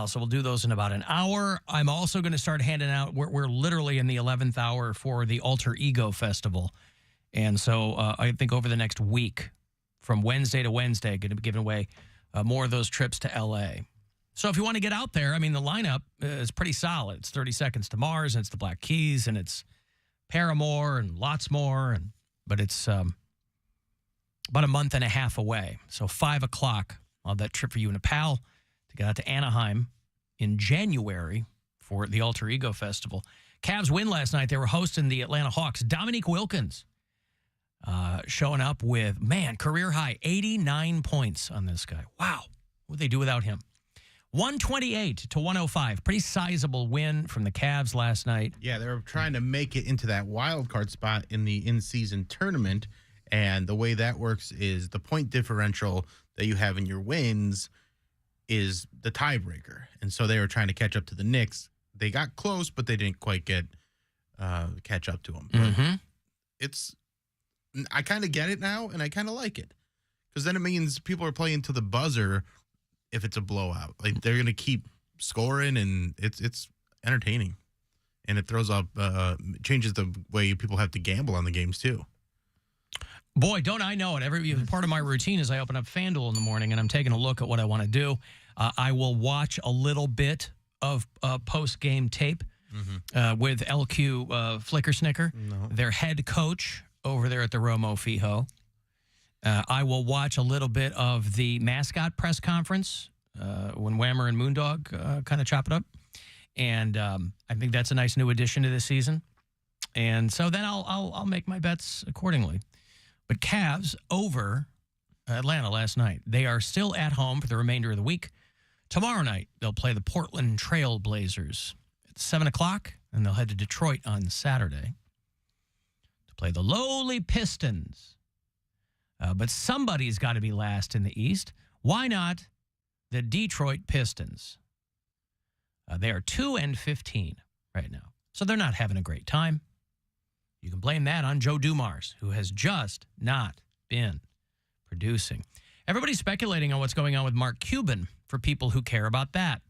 So we'll do those in about an hour. I'm also going to start handing out, we're literally in the 11th hour for the Alter Ego Festival. And so I think over the next week, from Wednesday to Wednesday, going to be giving away more of those trips to L.A. So if you want to get out there, I mean, the lineup is pretty solid. It's 30 Seconds to Mars, and it's the Black Keys, and it's Paramore, and lots more. But it's about a month and a half away. So 5 o'clock, I'll have that trip for you and a pal to get out to Anaheim in January for the Alter Ego Festival. Cavs win last night. They were hosting the Atlanta Hawks. Dominique Wilkins showing up with, career high, 89 points on this guy. Wow. What would they do without him? 128 to 105. Pretty sizable win from the Cavs last night. Yeah, they were trying to make it into that wild card spot in the in-season tournament. And the way that works is the point differential that you have in your wins is the tiebreaker. And so they were trying to catch up to the Knicks. They got close, but they didn't quite get catch up to them. But I kind of get it now, and I kind of like it. Because then it means people are playing to the buzzer if it's a blowout. Like, they're going to keep scoring, and it's entertaining. And it throws up, changes the way people have to gamble on the games, too. Boy, don't I know it. Every part of my routine is I open up FanDuel in the morning, and I'm taking a look at what I want to do. I will watch a little bit of post-game tape with LQ Flickersnicker, their head coach over there at the Romo Fijo. I will watch a little bit of the mascot press conference when Whammer and Moondog kind of chop it up. And I think that's a nice new addition to this season. And so then I'll make my bets accordingly. But Cavs over Atlanta last night. They are still at home for the remainder of the week. Tomorrow night, they'll play the Portland Trail Blazers at 7 o'clock, and they'll head to Detroit on Saturday to play the lowly Pistons. But somebody's got to be last in the East. Why not the Detroit Pistons? They are 2-15 right now, so they're not having a great time. You can blame that on Joe Dumars, who has just not been producing. Everybody's speculating on what's going on with Mark Cuban for people who care about that.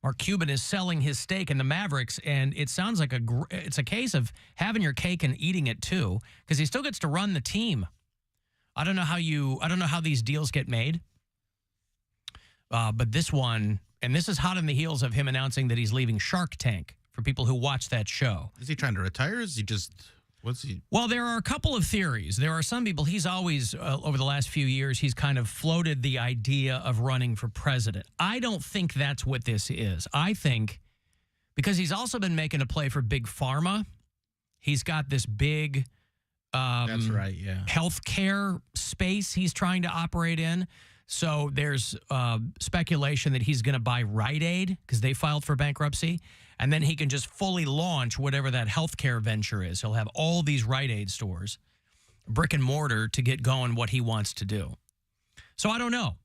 Mark Cuban is selling his stake in the Mavericks, and it sounds like it's a case of having your cake and eating it too, because he still gets to run the team. I don't know how these deals get made, but this one, and this is hot on the heels of him announcing that he's leaving Shark Tank. For people who watch that show. Is he trying to retire? Is he just, what's he? Well, there are a couple of theories. There are some people, he's always, over the last few years, he's kind of floated the idea of running for president. I don't think that's what this is. I think, because he's also been making a play for Big Pharma, he's got this big that's right, yeah, healthcare space he's trying to operate in. So there's speculation that he's going to buy Rite Aid because they filed for bankruptcy. And then he can just fully launch whatever that healthcare venture is. He'll have all these Rite Aid stores, brick and mortar, to get going what he wants to do. So I don't know.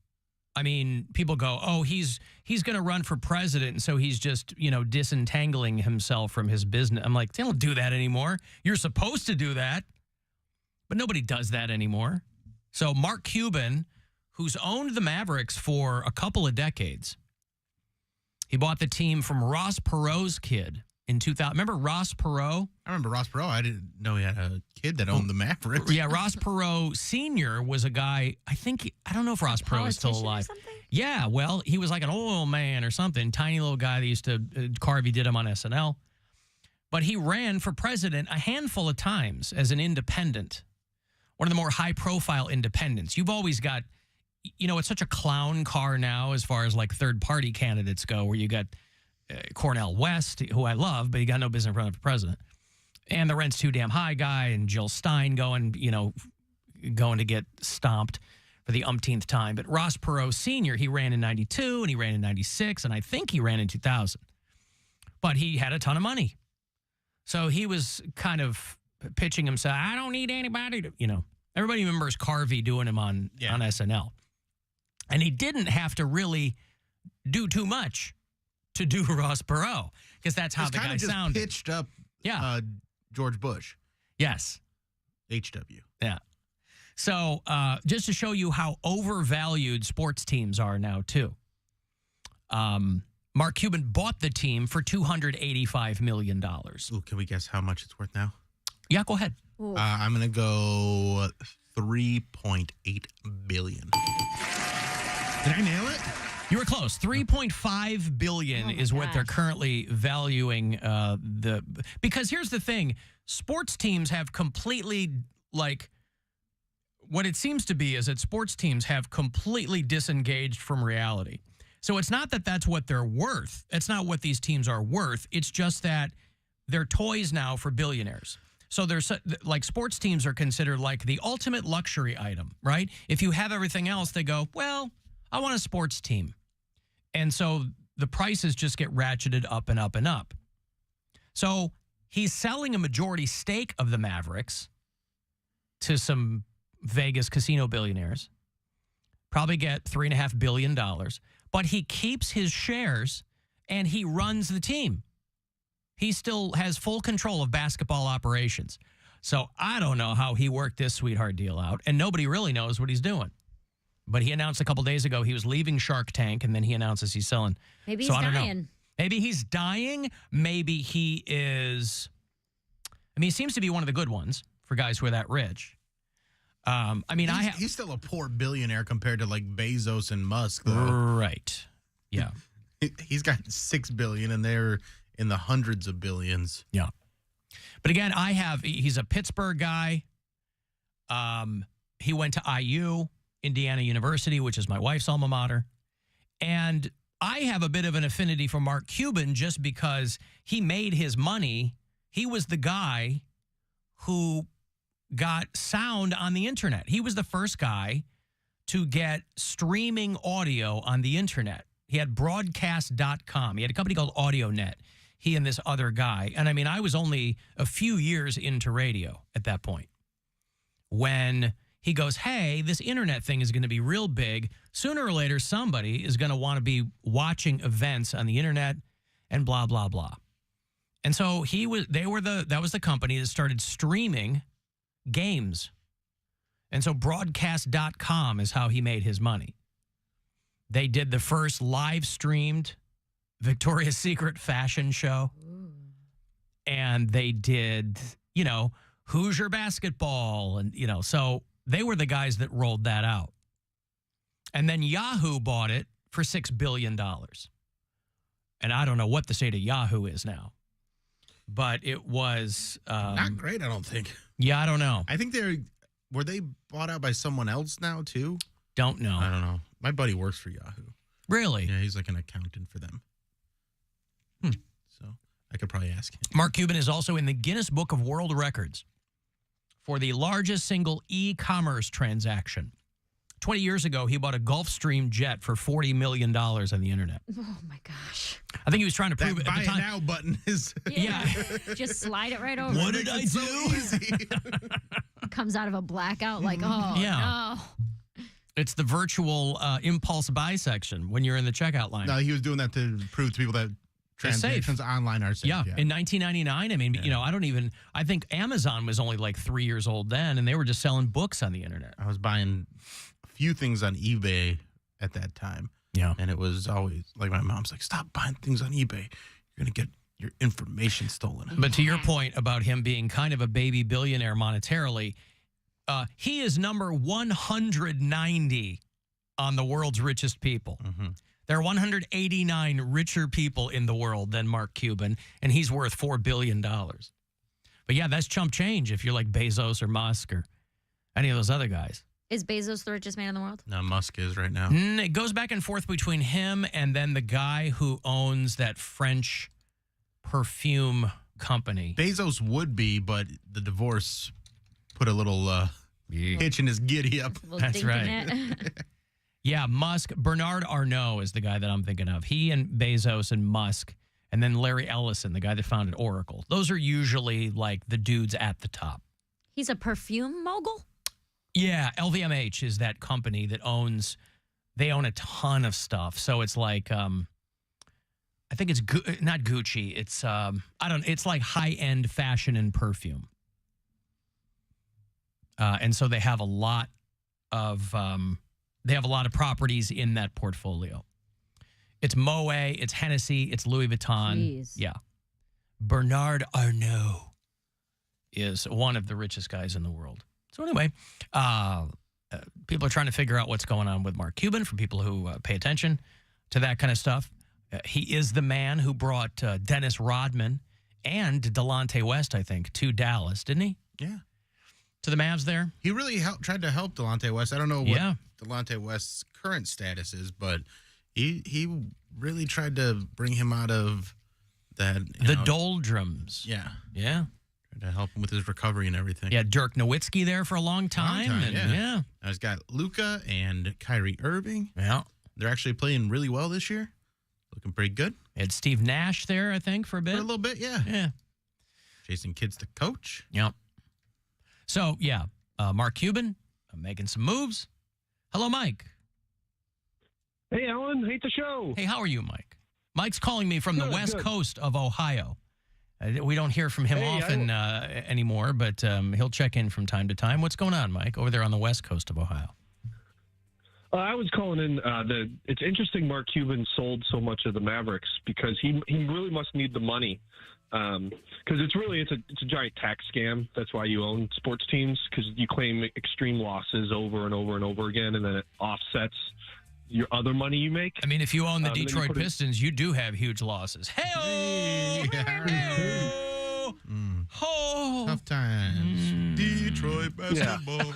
I mean, people go, oh, he's going to run for president, and so he's just, disentangling himself from his business. I'm like, they don't do that anymore. You're supposed to do that. But nobody does that anymore. So Mark Cuban, who's owned the Mavericks for a couple of decades, he bought the team from Ross Perot's kid in 2000. Remember Ross Perot? I remember Ross Perot. I didn't know he had a kid that owned the Mavericks. Yeah, Ross Perot Sr. was a guy, I don't know if Ross Perot is still alive. Yeah, well, he was like an oil man or something, tiny little guy that used to, Carvey did him on SNL. But he ran for president a handful of times as an independent, one of the more high-profile independents. You've always got, it's such a clown car now as far as like third-party candidates go, where you got Cornel West, who I love, but he got no business running for president. And the rent's too damn high guy, and Jill Stein going to get stomped for the umpteenth time. But Ross Perot Sr., he ran in 92, and he ran in 96, and I think he ran in 2000. But he had a ton of money. So he was kind of pitching himself, I don't need anybody to, Everybody remembers Carvey doing him on SNL. And he didn't have to really do too much to do Ross Perot, because that's how the guy sounded. Pitched up George Bush. Yes. HW. Yeah. So just to show you how overvalued sports teams are now, too. Mark Cuban bought the team for $285 million. Ooh, can we guess how much it's worth now? Yeah, go ahead. I'm going to go $3.8 billion. Did I nail it? You were close. $3.5 billion is what they're currently valuing because here's the thing. Sports teams have completely, what it seems to be is that sports teams have completely disengaged from reality. So it's not that that's what they're worth. It's not what these teams are worth. It's just that they're toys now for billionaires. So there's sports teams are considered like the ultimate luxury item, right? If you have everything else, they go, well, I want a sports team. And so the prices just get ratcheted up and up and up. So he's selling a majority stake of the Mavericks to some Vegas casino billionaires. Probably get $3.5 billion. But he keeps his shares and he runs the team. He still has full control of basketball operations. So I don't know how he worked this sweetheart deal out, and nobody really knows what he's doing. But he announced a couple days ago he was leaving Shark Tank, and then he announces he's selling. Maybe he's dying. Maybe he's dying. Maybe he is. I mean, he seems to be one of the good ones for guys who are that rich. He's still a poor billionaire compared to Bezos and Musk, though. Right. Yeah. He's got $6 billion, and they're in the hundreds of billions. Yeah. But again, he's a Pittsburgh guy. He went to IU, Indiana University, which is my wife's alma mater. And I have a bit of an affinity for Mark Cuban just because he made his money. He was the guy who got sound on the internet. He was the first guy to get streaming audio on the internet. He had broadcast.com. He had a company called AudioNet. He and this other guy. And I was only a few years into radio at that point when he goes, hey, this internet thing is going to be real big. Sooner or later, somebody is going to want to be watching events on the internet and blah, blah, blah. And so that was the company that started streaming games. And so broadcast.com is how he made his money. They did the first live streamed Victoria's Secret fashion show. Ooh. And they did, Hoosier basketball. And, so they were the guys that rolled that out. And then Yahoo bought it for $6 billion. And I don't know what the state of Yahoo is now. But it was... not great, I don't think. Yeah, I don't know. I think were they bought out by someone else now, too? Don't know. I don't know. My buddy works for Yahoo. Really? Yeah, he's like an accountant for them. So I could probably ask him. Mark Cuban is also in the Guinness Book of World Records for the largest single e-commerce transaction. 20 years ago, he bought a Gulfstream jet for $40 million on the internet. Oh, my gosh. I think he was trying to prove it at the time. Buy it now button is... Yeah. Just slide it right over. What did I do? So easy. Comes out of a blackout no. It's the virtual impulse buy section when you're in the checkout line. No, he was doing that to prove to people that transactions online are safe. Yeah. In 1999, I think Amazon was only 3 years old then, and they were just selling books on the internet. I was buying a few things on eBay at that time. Yeah. And it was always my mom's like, stop buying things on eBay. You're going to get your information stolen. But to your point about him being kind of a baby billionaire monetarily, he is number 190 on the world's richest people. Mm-hmm. There are 189 richer people in the world than Mark Cuban, and he's worth $4 billion. But yeah, that's chump change if you're like Bezos or Musk or any of those other guys. Is Bezos the richest man in the world? No, Musk is right now. It goes back and forth between him and then the guy who owns that French perfume company. Bezos would be, but the divorce put a little hitch in his giddy up. That's right. Yeah, Musk. Bernard Arnault is the guy that I'm thinking of. He and Bezos and Musk, and then Larry Ellison, the guy that founded Oracle. Those are usually the dudes at the top. He's a perfume mogul? Yeah, LVMH is that company that they own a ton of stuff. So it's I think it's not Gucci. It's it's like high-end fashion and perfume. And so they have a lot of properties in that portfolio. It's Moet, it's Hennessy, it's Louis Vuitton. Jeez. Yeah. Bernard Arnault is one of the richest guys in the world. So anyway, people are trying to figure out what's going on with Mark Cuban for people who pay attention to that kind of stuff. He is the man who brought Dennis Rodman and Delonte West, I think, to Dallas, didn't he? Yeah. To the Mavs there? He really tried to help Delonte West. I don't know what Delonte West's current status is, but he really tried to bring him out of that. The doldrums. Yeah. Yeah. Tried to help him with his recovery and everything. Yeah, Dirk Nowitzki there for a long time. Yeah. Now he's got Luka and Kyrie Irving. Yeah. They're actually playing really well this year. Looking pretty good. Had Steve Nash there, I think, for a bit. For a little bit, yeah. Yeah. Jason Kidd's the coach. Yep. So, yeah, Mark Cuban making some moves. Hello, Mike. Hey, Alan. Hate the show. Hey, how are you, Mike? Mike's calling me from the west coast of Ohio. We don't hear from him often anymore, but he'll check in from time to time. What's going on, Mike, over there on the west coast of Ohio? I was calling in. It's interesting Mark Cuban sold so much of the Mavericks because he really must need the money. Because it's a giant tax scam. That's why you own sports teams, because you claim extreme losses over and over and over again, and then it offsets your other money you make. I mean, if you own the Detroit Pistons, you do have huge losses. Hey-oh! Tough times. Detroit basketball.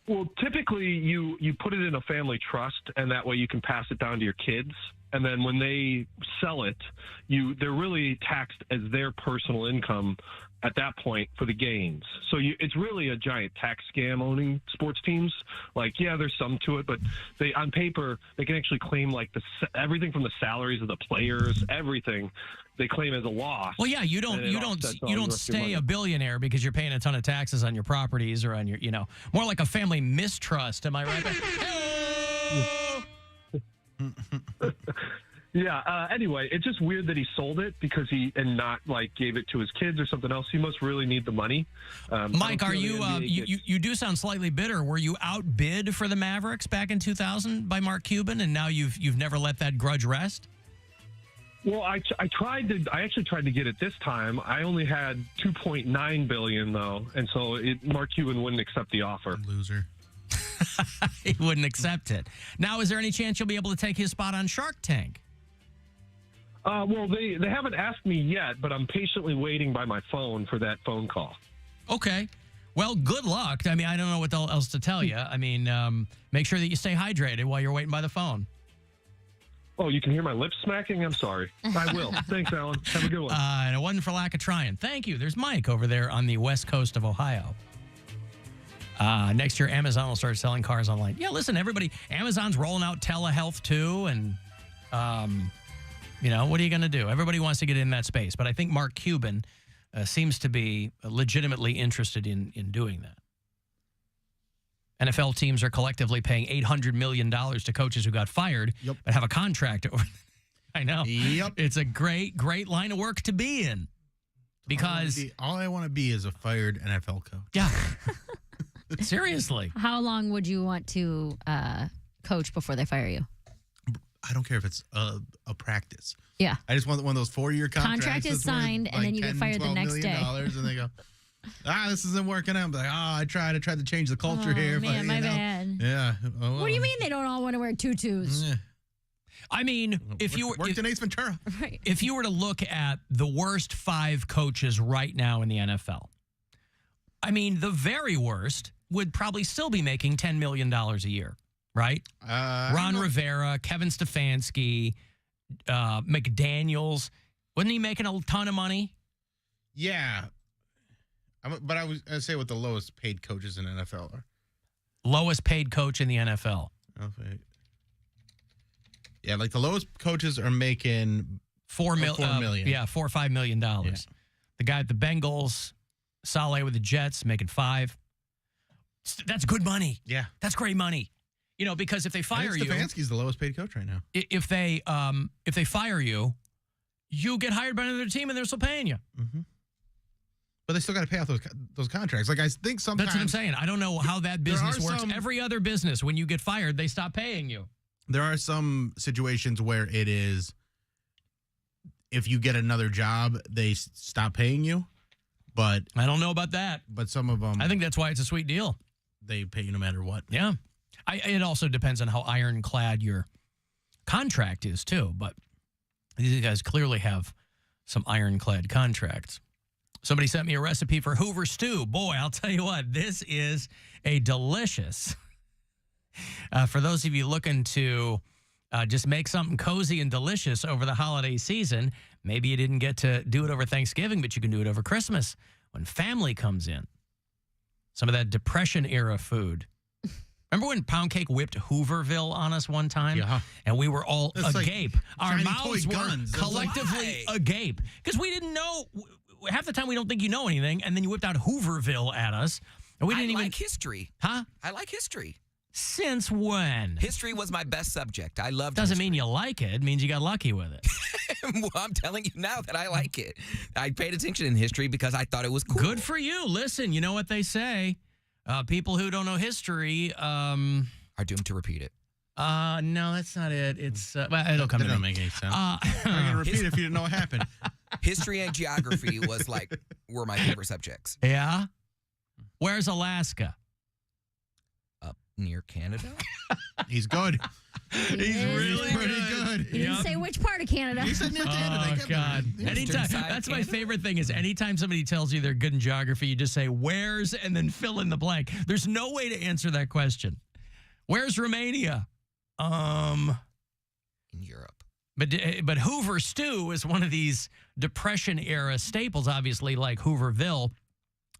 Well, typically you put it in a family trust, and that way you can pass it down to your kids. And then when they sell it, they're really taxed as their personal income at that point for the gains. So it's really a giant tax scam owning sports teams. Like, yeah, there's some to it, but on paper they can actually claim like everything from the salaries of the players, everything they claim as a loss. Well, yeah, you don't stay a billionaire because you're paying a ton of taxes on your properties or on your, more like a family mistrust. Am I right? Yeah. Anyway, it's just weird that he sold it and not like gave it to his kids or something else. He must really need the money. Mike, are you? You do sound slightly bitter. Were you outbid for the Mavericks back in 2000 by Mark Cuban, and now you've never let that grudge rest? Well, I actually tried to get it this time. I only had $2.9 billion though, and so Mark Cuban wouldn't accept the offer. Loser. He wouldn't accept it. Now, is there any chance you'll be able to take his spot on Shark Tank? Well, they haven't asked me yet, but I'm patiently waiting by my phone for that phone call. Okay. Well, good luck. I mean, I don't know what else to tell you. I mean, make sure that you stay hydrated while you're waiting by the phone. Oh, you can hear my lips smacking? I'm sorry. I will. Thanks, Alan. Have a good one. And it wasn't for lack of trying. Thank you. There's Mike over there on the west coast of Ohio. Next year, Amazon will start selling cars online. Yeah, listen, everybody, Amazon's rolling out telehealth too, and, what are you going to do? Everybody wants to get in that space, but I think Mark Cuban seems to be legitimately interested in doing that. NFL teams are collectively paying $800 million to coaches who got fired, but have a contract over. I know. Yep. It's a great, great line of work to be in. Because all I want to be is a fired NFL coach. Yeah. Seriously. How long would you want to coach before they fire you? I don't care if it's a practice. Yeah. I just want one of those 4-year contracts. Contract is signed, and then you get fired the next day. And they go, this isn't working out. I'm like, I tried to change the culture here. Man, my bad. Yeah. What do you mean they don't all want to wear tutus? Yeah. I mean, if you worked in Ace Ventura. Right. If you were to look at the worst 5 coaches right now in the NFL, I mean, the very worst would probably still be making $10 million a year, right? Ron Rivera, Kevin Stefanski, McDaniels. Wasn't he making a ton of money? Yeah. But I was going to say what the lowest paid coaches in the NFL are. Lowest paid coach in the NFL. Okay. Yeah, like the lowest coaches are making $4 million. Yeah, $4 or $5 million. Yeah. The guy at the Bengals, Saleh with the Jets, making $5. That's good money. Yeah, that's great money. Because if they fire you, Stefanski's the lowest paid coach right now. If they fire you, you get hired by another team and they're still paying you. Mm-hmm. But they still got to pay off those contracts. Like I think sometimes that's what I'm saying. I don't know how that business works. Every other business, when you get fired, they stop paying you. There are some situations where it is, if you get another job, they stop paying you. But I don't know about that. But some of them, I think that's why it's a sweet deal. They pay you no matter what. Yeah. It also depends on how ironclad your contract is, too. But these guys clearly have some ironclad contracts. Somebody sent me a recipe for Hoover stew. Boy, I'll tell you what, this is a delicious. For those of you looking to just make something cozy and delicious over the holiday season, maybe you didn't get to do it over Thanksgiving, but you can do it over Christmas when family comes in. Some of that Depression-era food. Remember when Poundcake whipped Hooverville on us one time? Yeah. And we were all agape. Like our mouths were collectively agape. Because we didn't know. Half the time we don't think you know anything, and then you whipped out Hooverville at us. And we didn't I like history. Huh? I like history. Since when? History was my best subject. I loved Doesn't history. mean you like it. It means you got lucky with it. Well, I'm telling you now that I like it. I paid attention in history because I thought it was cool. Good for you. Listen, you know what they say. People who don't know history are doomed to repeat it. No, that's not it. It's well, it'll come. That doesn't make any sense. I'm gonna repeat it if you didn't know what happened. History and geography were my favorite subjects. Yeah. Where's Alaska? Up near Canada. He's good. He's really pretty good. He didn't say which part of Canada. He said near Canada. Oh, God. Anytime, that's my favorite thing is anytime somebody tells you they're good in geography, you just say, where's, and then fill in the blank. There's no way to answer that question. Where's Romania? In Europe. But Hoover stew is one of these Depression-era staples, obviously, like Hooverville.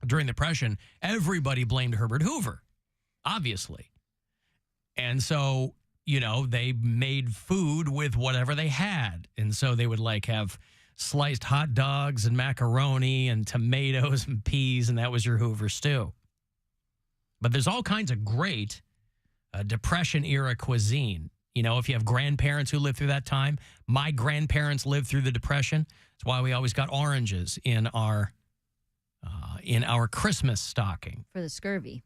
During the Depression, everybody blamed Herbert Hoover, obviously. And so, you know, they made food with whatever they had. And so they would, like, have sliced hot dogs and macaroni and tomatoes and peas, and that was your Hoover stew. But there's all kinds of great Depression-era cuisine. You know, if you have grandparents who lived through that time, my grandparents lived through the Depression. That's why we always got oranges in our Christmas stocking. For the scurvy.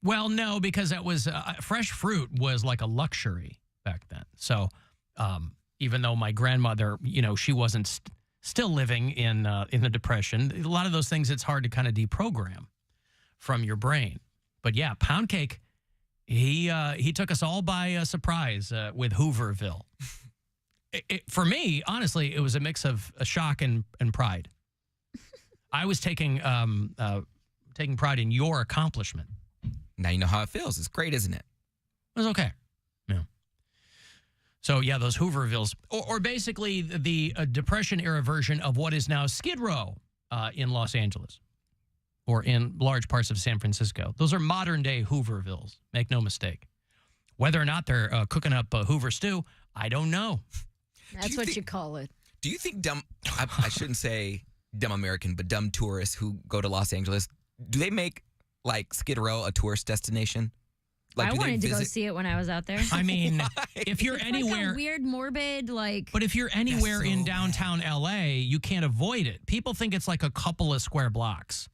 Well, no, because that was fresh fruit was like a luxury back then. So even though my grandmother, you know, she wasn't still living in the Depression, a lot of those things it's hard to kind of deprogram from your brain. But yeah, Poundcake, he took us all by surprise with Hooverville. For me, honestly, it was a mix of a shock and pride. I was taking pride in your accomplishment. Now you know how it feels. It's great, isn't it? It was okay. Yeah. So, yeah, those Hoovervilles, or basically the Depression-era version of what is now Skid Row in Los Angeles or in large parts of San Francisco. Those are modern-day Hoovervilles. Make no mistake. Whether or not they're cooking up Hoover stew, I don't know. That's what you call it. Do you think I shouldn't say dumb American, but dumb tourists who go to Los Angeles, do they make, like, Skid Row a tourist destination? Like, I wanted to go see it when I was out there. I mean, if you're anywhere... Like a weird, morbid, like... But if you're anywhere in downtown L.A., you can't avoid it. People think it's like a couple of square blocks,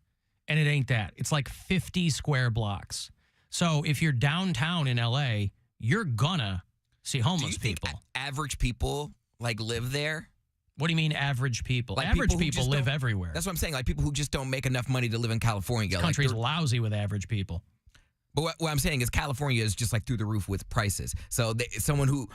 and it ain't that. It's like 50 square blocks. So if you're downtown in L.A., you're gonna see homeless people. Average people, like, live there? What do you mean average people? Like average people live everywhere. That's what I'm saying. Like people who just don't make enough money to live in California. This country's lousy with average people. But what I'm saying is California is just like through the roof with prices. So someone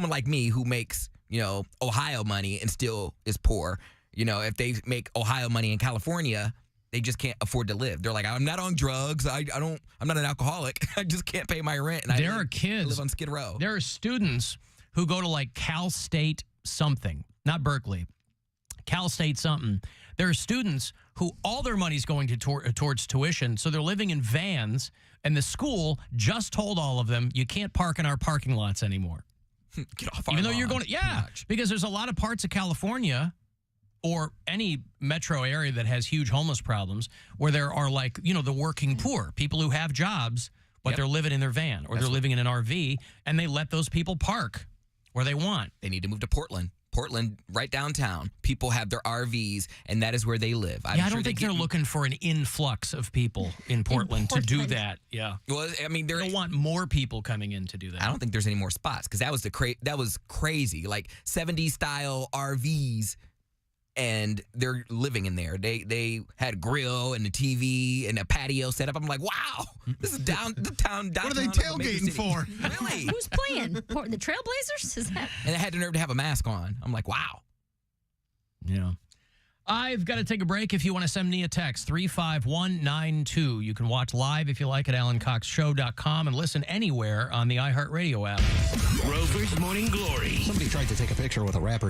like me who makes, you know, Ohio money and still is poor, you know, if they make Ohio money in California, they just can't afford to live. They're like, I'm not on drugs. I'm not an alcoholic. I just can't pay my rent. And there are kids. I live on Skid Row. There are students who go to like Cal State something. Not Berkeley, Cal State something. There are students who all their money's going to towards tuition, so they're living in vans, and the school just told all of them, you can't park in our parking lots anymore. Get off our Even though lawn. you're going to, yeah, because there's a lot of parts of California or any metro area that has huge homeless problems where there are like, you know, the working poor, people who have jobs, but they're living in their van or they're living in an RV, and they let those people park where they want. They need to move to Portland. Portland, right downtown, people have their RVs, and that is where they live. I don't think they're looking for an influx of people in Portland to do that. Yeah. Well, I mean, they don't want more people coming in to do that. I don't think there's any more spots because that was crazy. Like 70s style RVs, and they're living in there. They had a grill and a TV and a patio set up. I'm like, wow, this is downtown. What are they tailgating for? Really? Who's playing? The Trailblazers? Is that? And they had the nerve to have a mask on. I'm like, wow. Yeah. I've got to take a break. If you want to send me a text, 35192. You can watch live if you like at AlanCoxShow.com and listen anywhere on the iHeartRadio app. Rover's Morning Glory. Somebody tried to take a picture with a rapper named